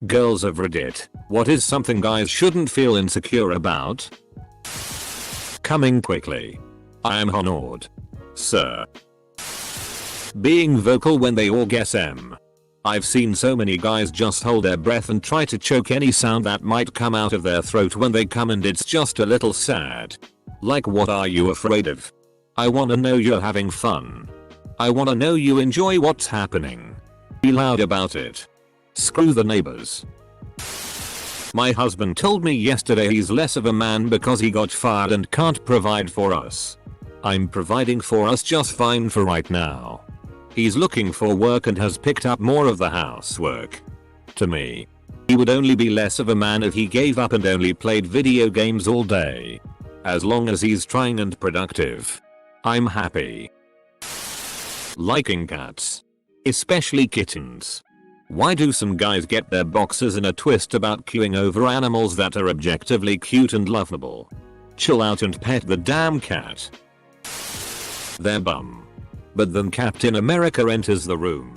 Girls of Reddit, what is something guys shouldn't feel insecure about? Coming quickly. I am honored. Sir. Being vocal when they orgasm. I've seen so many guys just hold their breath and try to choke any sound that might come out of their throat when they come, and it's just a little sad. Like, what are you afraid of? I wanna know you're having fun. I wanna know you enjoy what's happening. Be loud about it. Screw the neighbors. My husband told me yesterday he's less of a man because he got fired and can't provide for us. I'm providing for us just fine for right now. He's looking for work and has picked up more of the housework. To me, he would only be less of a man if he gave up and only played video games all day. As long as he's trying and productive, I'm happy. Liking cats. Especially kittens. Why do some guys get their boxes in a twist about queuing over animals that are objectively cute and lovable? Chill out and pet the damn cat. Their bum. But then Captain America enters the room.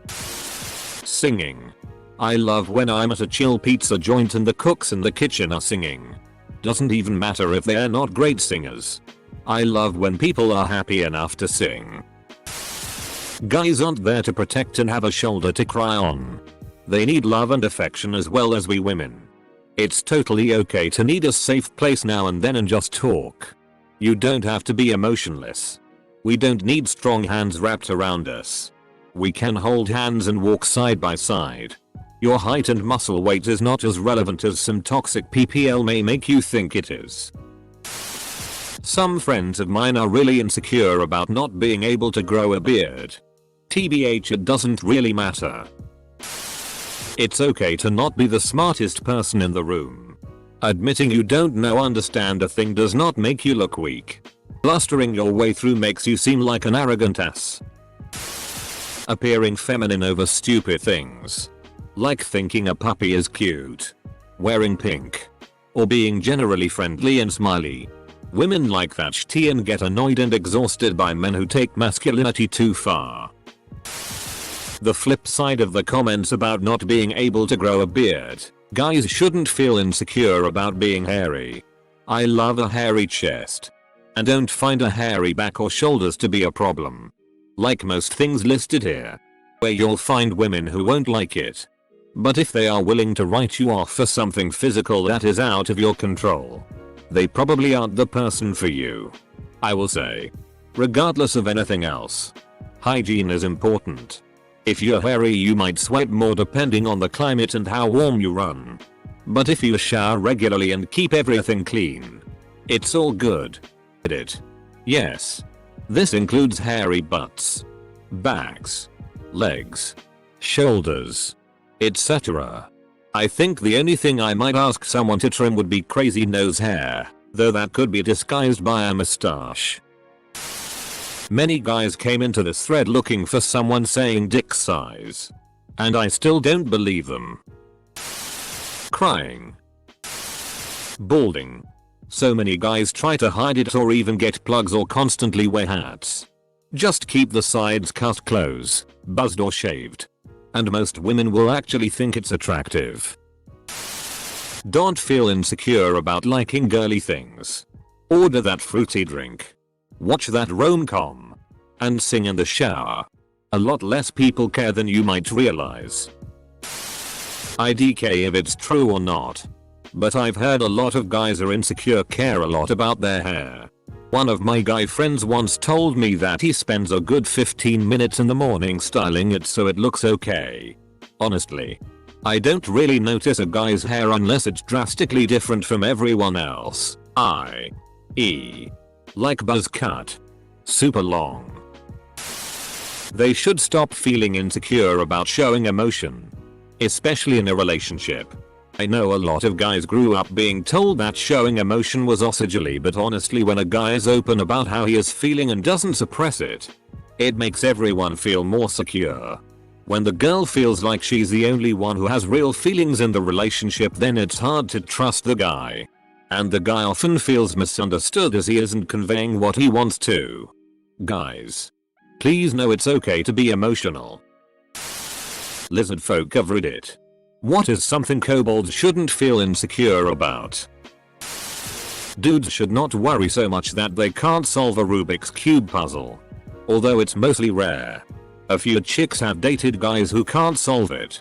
Singing. I love when I'm at a chill pizza joint and the cooks in the kitchen are singing. Doesn't even matter if they're not great singers. I love when people are happy enough to sing. Guys aren't there to protect and have a shoulder to cry on. They need love and affection as well as we women. It's totally okay to need a safe place now and then and just talk. You don't have to be emotionless. We don't need strong hands wrapped around us. We can hold hands and walk side by side. Your height and muscle weight is not as relevant as some toxic PPL may make you think it is. Some friends of mine are really insecure about not being able to grow a beard. TBH, it doesn't really matter. It's okay to not be the smartest person in the room. Admitting you don't understand a thing does not make you look weak. Blustering your way through makes you seem like an arrogant ass. Appearing feminine over stupid things. Like thinking a puppy is cute. Wearing pink. Or being generally friendly and smiley. Women like that shit and get annoyed and exhausted by men who take masculinity too far. The flip side of the comments about not being able to grow a beard. Guys shouldn't feel insecure about being hairy. I love a hairy chest. And don't find a hairy back or shoulders to be a problem. Like most things listed here. Where you'll find women who won't like it. But if they are willing to write you off for something physical that is out of your control, they probably aren't the person for you. I will say. Regardless of anything else. Hygiene is important. If you're hairy you might sweat more depending on the climate and how warm you run. But if you shower regularly and keep everything clean, it's all good. It. Yes. This includes hairy butts, backs, legs, shoulders, etc. I think the only thing I might ask someone to trim would be crazy nose hair, though that could be disguised by a mustache. Many guys came into this thread looking for someone saying dick size. And I still don't believe them. Crying. Balding. So many guys try to hide it or even get plugs or constantly wear hats. Just keep the sides cut close, buzzed or shaved. And most women will actually think it's attractive. Don't feel insecure about liking girly things. Order that fruity drink. Watch that rom-com. And sing in the shower. A lot less people care than you might realize. IDK if it's true or not. But I've heard a lot of guys are insecure care a lot about their hair. One of my guy friends once told me that he spends a good 15 minutes in the morning styling it so it looks okay. Honestly, I don't really notice a guy's hair unless it's drastically different from everyone else. I.e. like buzz cut. Super long. They should stop feeling insecure about showing emotion. Especially in a relationship. I know a lot of guys grew up being told that showing emotion was ossagely, but honestly when a guy is open about how he is feeling and doesn't suppress it, it makes everyone feel more secure. When the girl feels like she's the only one who has real feelings in the relationship, then it's hard to trust the guy. And the guy often feels misunderstood as he isn't conveying what he wants to. Guys, please know it's okay to be emotional. Lizard folk of Reddit. What is something kobolds shouldn't feel insecure about? Dudes should not worry so much that they can't solve a Rubik's Cube puzzle. Although it's mostly rare. A few chicks have dated guys who can't solve it.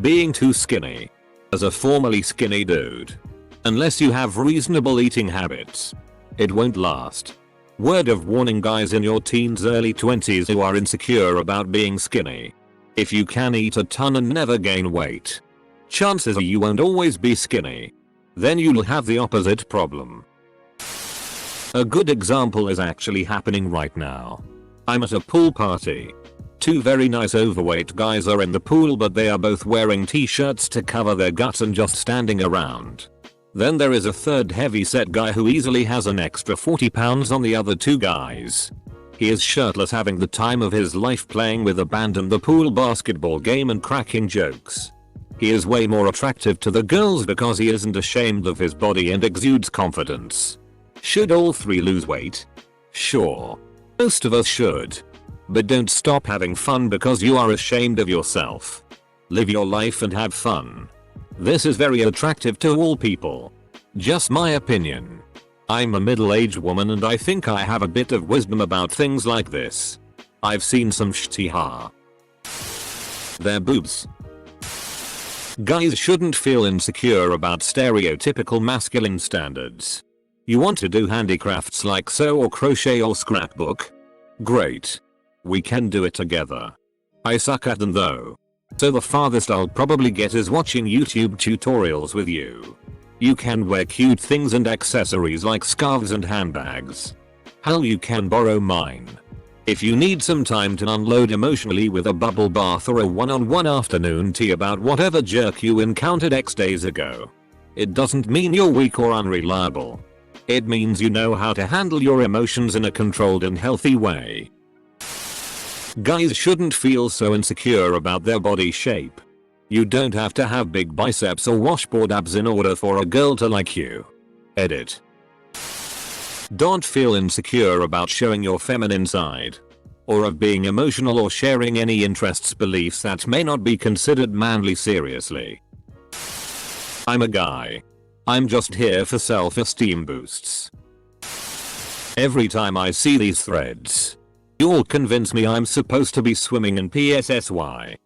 Being too skinny. As a formerly skinny dude. Unless you have reasonable eating habits. It won't last. Word of warning, guys in your teens early 20s who are insecure about being skinny. If you can eat a ton and never gain weight, chances are you won't always be skinny. Then you'll have the opposite problem. A good example is actually happening right now. I'm at a pool party. Two very nice overweight guys are in the pool, but they are both wearing t-shirts to cover their guts and just standing around. Then there is a third heavy-set guy who easily has an extra 40 pounds on the other two guys. He is shirtless, having the time of his life, playing with abandon the pool basketball game and cracking jokes. He is way more attractive to the girls because he isn't ashamed of his body and exudes confidence. Should all three lose weight? Sure. Most of us should. But don't stop having fun because you are ashamed of yourself. Live your life and have fun. This is very attractive to all people. Just my opinion. I'm a middle-aged woman and I think I have a bit of wisdom about things like this. I've seen some shtiha. Their boobs. Guys shouldn't feel insecure about stereotypical masculine standards. You want to do handicrafts like sew or crochet or scrapbook? Great. We can do it together. I suck at them though. So the farthest I'll probably get is watching YouTube tutorials with you. You can wear cute things and accessories like scarves and handbags. Hell, you can borrow mine. If you need some time to unload emotionally with a bubble bath or a one-on-one afternoon tea about whatever jerk you encountered X days ago. It doesn't mean you're weak or unreliable. It means you know how to handle your emotions in a controlled and healthy way. Guys shouldn't feel so insecure about their body shape. You don't have to have big biceps or washboard abs in order for a girl to like you. Edit. Don't feel insecure about showing your feminine side. Or of being emotional or sharing any interests, beliefs that may not be considered manly seriously. I'm a guy. I'm just here for self-esteem boosts. Every time I see these threads, you all convince me I'm supposed to be swimming in PSSY.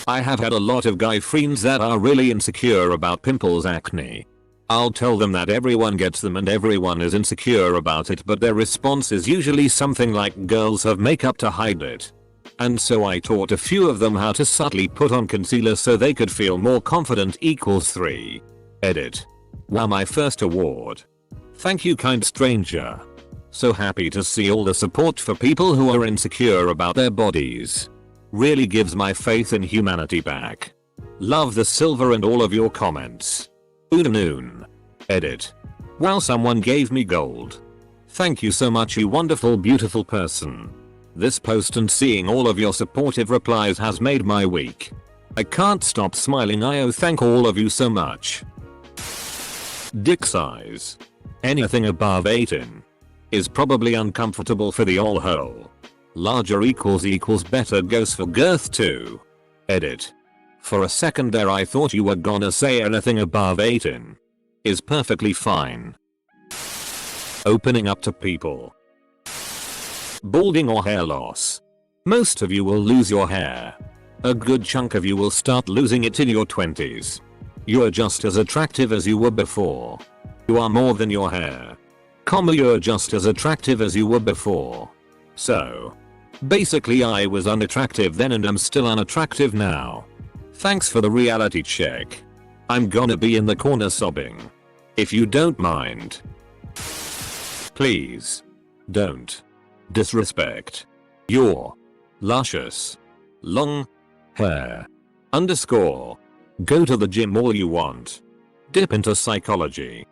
I have had a lot of guy friends that are really insecure about pimples, acne. I'll tell them that everyone gets them and everyone is insecure about it, but their response is usually something like girls have makeup to hide it. And so I taught a few of them how to subtly put on concealer so they could feel more confident. Equals 3. Edit. Wow, my first award. Thank you, kind stranger. So happy to see all the support for people who are insecure about their bodies. Really gives my faith in humanity back. Love the silver and all of your comments. Unoon. Edit. Wow, someone gave me gold. Thank you so much, you wonderful beautiful person. This post and seeing all of your supportive replies has made my week. I can't stop smiling. Thank all of you so much. Dick size. Anything above 18 is probably uncomfortable for the ol' hole. Larger equals better goes for girth too. Edit. For a second there I thought you were gonna say anything above 18 is perfectly fine. Opening up to people. Balding or hair loss. Most of you will lose your hair. A good chunk of you will start losing it in your 20s. You're just as attractive as you were before. You are more than your hair. You're just as attractive as you were before. So, basically I was unattractive then and I'm still unattractive now. Thanks for the reality check. I'm gonna be in the corner sobbing. If you don't mind. Please. Don't. Disrespect. Your. Luscious. Long. Hair. Underscore. Go to the gym all you want. Dip into psychology.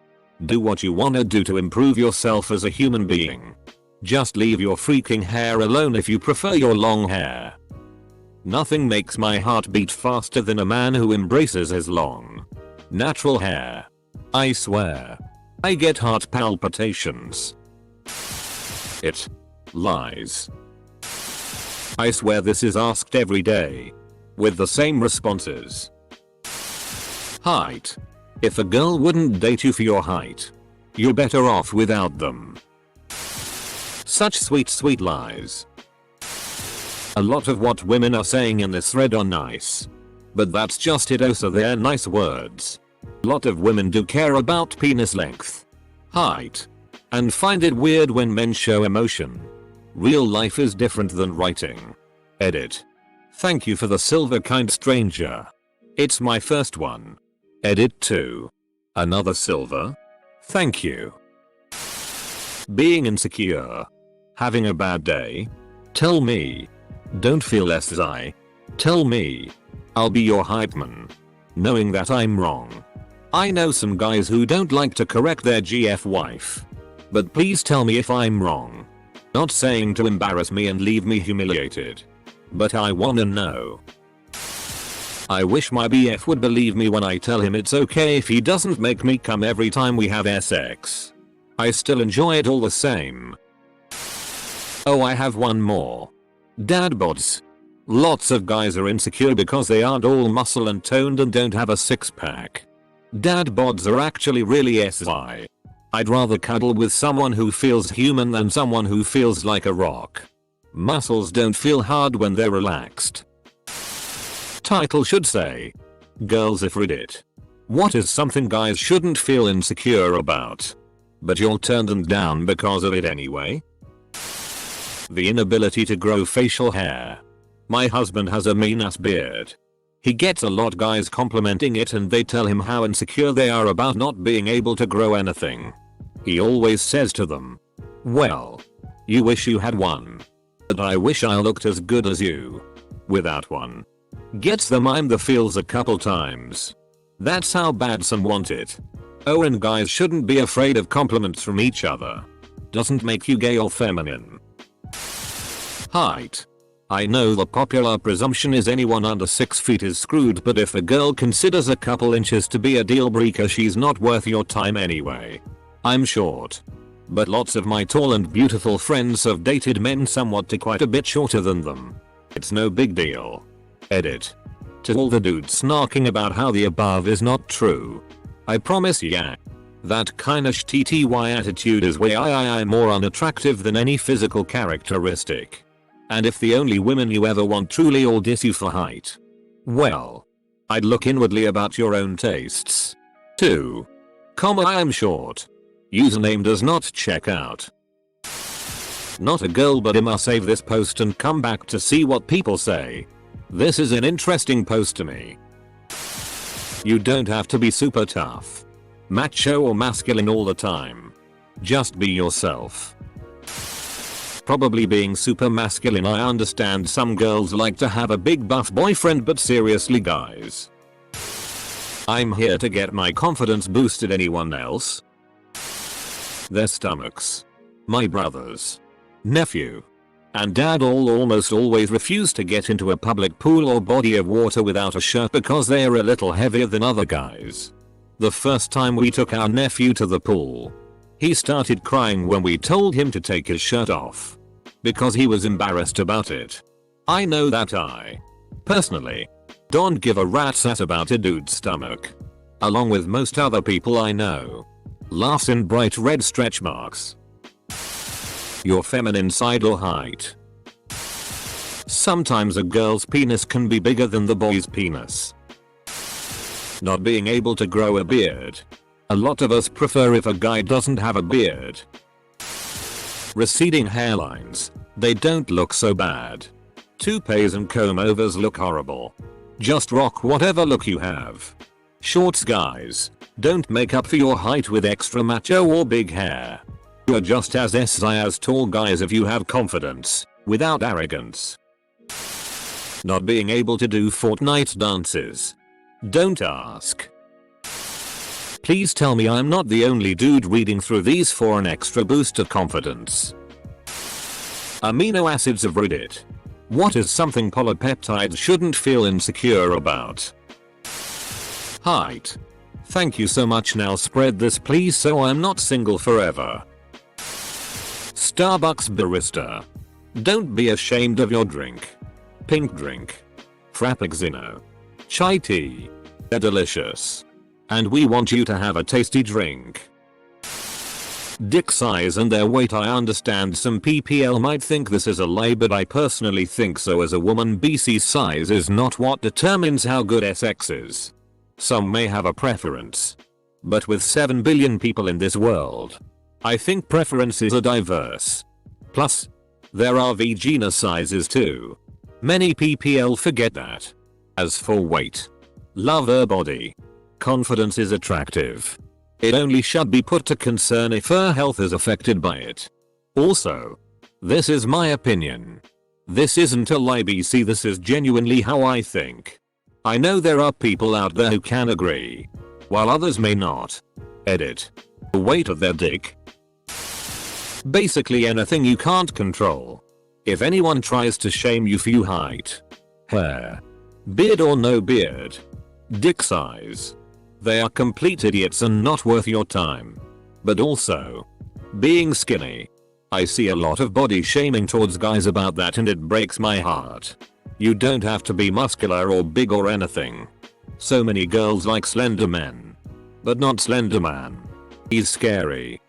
Do what you wanna do to improve yourself as a human being. Just leave your freaking hair alone if you prefer your long hair. Nothing makes my heart beat faster than a man who embraces his long, natural hair. I swear. I get heart palpitations. It lies. I swear this is asked every day. with the same responses. Height. If a girl wouldn't date you for your height, you're better off without them. Such sweet lies. A lot of what women are saying in this thread are nice. But that's just it, so they're nice words. Lot of women do care about penis length, height, and find it weird when men show emotion. Real life is different than writing. Edit. Thank you for the silver kind stranger. It's my first one. Edit 2. Another silver? Thank you. Being insecure. Having a bad day? Tell me. Don't feel SI. Tell me. I'll be your hype man. Knowing that I'm wrong. I know some guys who don't like to correct their GF wife. But please tell me if I'm wrong. Not saying to embarrass me and leave me humiliated. But I wanna know. I wish my BF would believe me when I tell him it's okay if he doesn't make me come every time we have sex. I still enjoy it all the same. Oh, I have one more. Dad bods. Lots of guys are insecure because they aren't all muscle and toned and don't have a six pack. Dad bods are actually really SI. I'd rather cuddle with someone who feels human than someone who feels like a rock. Muscles don't feel hard when they're relaxed. Title should say, girls if read it. What is something guys shouldn't feel insecure about? But you'll turn them down because of it anyway? The inability to grow facial hair. My husband has a mean ass beard. He gets a lot guys complimenting it and they tell him how insecure they are about not being able to grow anything. He always says to them, well, you wish you had one. But I wish I looked as good as you. Without one. Gets the mime the feels a couple times. That's how bad some want it. Oh, and guys shouldn't be afraid of compliments from each other. Doesn't make you gay or feminine. Height. I know the popular presumption is anyone under 6 feet is screwed, but if a girl considers a couple inches to be a deal breaker, she's not worth your time anyway. I'm short. But lots of my tall and beautiful friends have dated men somewhat to quite a bit shorter than them. It's no big deal. Edit. To all the dudes snarking about how the above is not true. I promise ya. That kinda TTY attitude is way I more unattractive than any physical characteristic. And if the only women you ever want truly all diss you for height, well, I'd look inwardly about your own tastes. 2. I am short. Username does not check out. Not a girl, but I must save this post and come back to see what people say. This is an interesting post to me. You don't have to be super tough, macho or masculine all the time. Just be yourself. Probably being super masculine. I understand some girls like to have a big buff boyfriend, but seriously guys, I'm here to get my confidence boosted. Anyone else? Their stomachs. My brothers, nephew, and dad all almost always refuse to get into a public pool or body of water without a shirt because they are a little heavier than other guys. The first time we took our nephew to the pool, he started crying when we told him to take his shirt off because he was embarrassed about it. I know that I, personally, don't give a rat's ass about a dude's stomach. Along with most other people I know. Laughs in bright red stretch marks. Your feminine side or height. Sometimes a girl's penis can be bigger than the boy's penis. Not being able to grow a beard. A lot of us prefer if a guy doesn't have a beard. Receding hairlines. They don't look so bad. Toupees and comb overs look horrible. Just rock whatever look you have. Shorts guys. Don't make up for your height with extra macho or big hair. You're just as SI as tall guys if you have confidence, without arrogance. Not being able to do Fortnite dances. Don't ask. Please tell me I'm not the only dude reading through these for an extra boost of confidence. Amino acids of Reddit. What is something polypeptides shouldn't feel insecure about? Height. Thank you so much, now spread this please so I'm not single forever. Starbucks barista. Don't be ashamed of your drink. Pink drink. Frappuccino. Chai tea. They're delicious. And we want you to have a tasty drink. Dick size and their weight. I understand some PPL might think this is a lie, but I personally think so. As a woman, BC size is not what determines how good sex is. Some may have a preference. But with 7 billion people in this world, I think preferences are diverse. Plus, there are vagina sizes too. Many PPL forget that. As for weight, love her body. Confidence is attractive. It only should be put to concern if her health is affected by it. Also, this is my opinion. This isn't a lie, BC, this is genuinely how I think. I know there are people out there who can agree, while others may not. Edit. The weight of their dick. Basically anything you can't control. If anyone tries to shame you for your height, hair, beard or no beard, dick size, they are complete idiots and not worth your time. But also, being skinny. I see a lot of body shaming towards guys about that, and it breaks my heart. You don't have to be muscular or big or anything. So many girls like slender men. But not Slender Man. He's scary.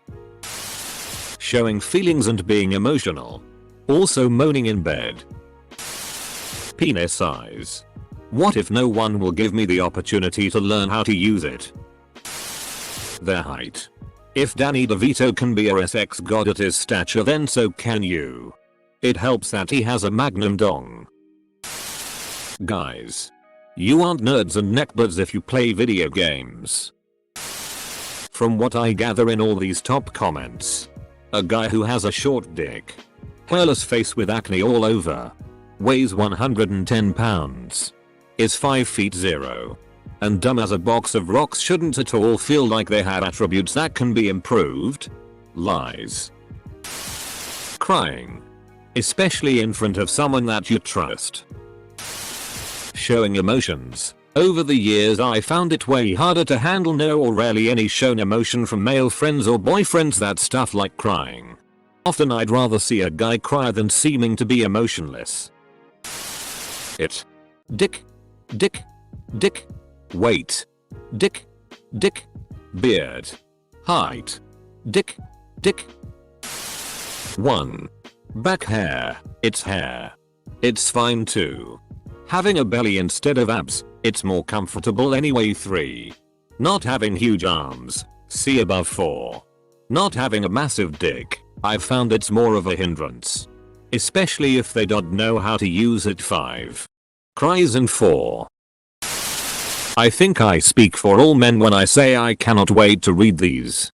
Showing feelings and being emotional. Also moaning in bed. Penis size. What if no one will give me the opportunity to learn how to use it? Their height. If Danny DeVito can be a sex god at his stature, then so can you. It helps that he has a magnum dong. Guys, you aren't nerds and neckbeards if you play video games. From what I gather in all these top comments, a guy who has a short dick, hairless face with acne all over, weighs 110 pounds, is 5 feet 0, and dumb as a box of rocks shouldn't at all feel like they had attributes that can be improved. Lies. Crying. Especially in front of someone that you trust. Showing emotions. Over the years I found it way harder to handle no or rarely any shown emotion from male friends or boyfriends. That stuff like crying. Often I'd rather see a guy cry than seeming to be emotionless. It. Dick. Dick. Dick. Weight. Dick. Dick. Beard. Height. Dick. Dick. 1. Back hair. It's hair. It's fine too. Having a belly instead of abs, it's more comfortable anyway. 3. Not having huge arms. See above. 4. Not having a massive dick. I've found it's more of a hindrance. Especially if they don't know how to use it. 5. Cries. And 4. I think I speak for all men when I say I cannot wait to read these.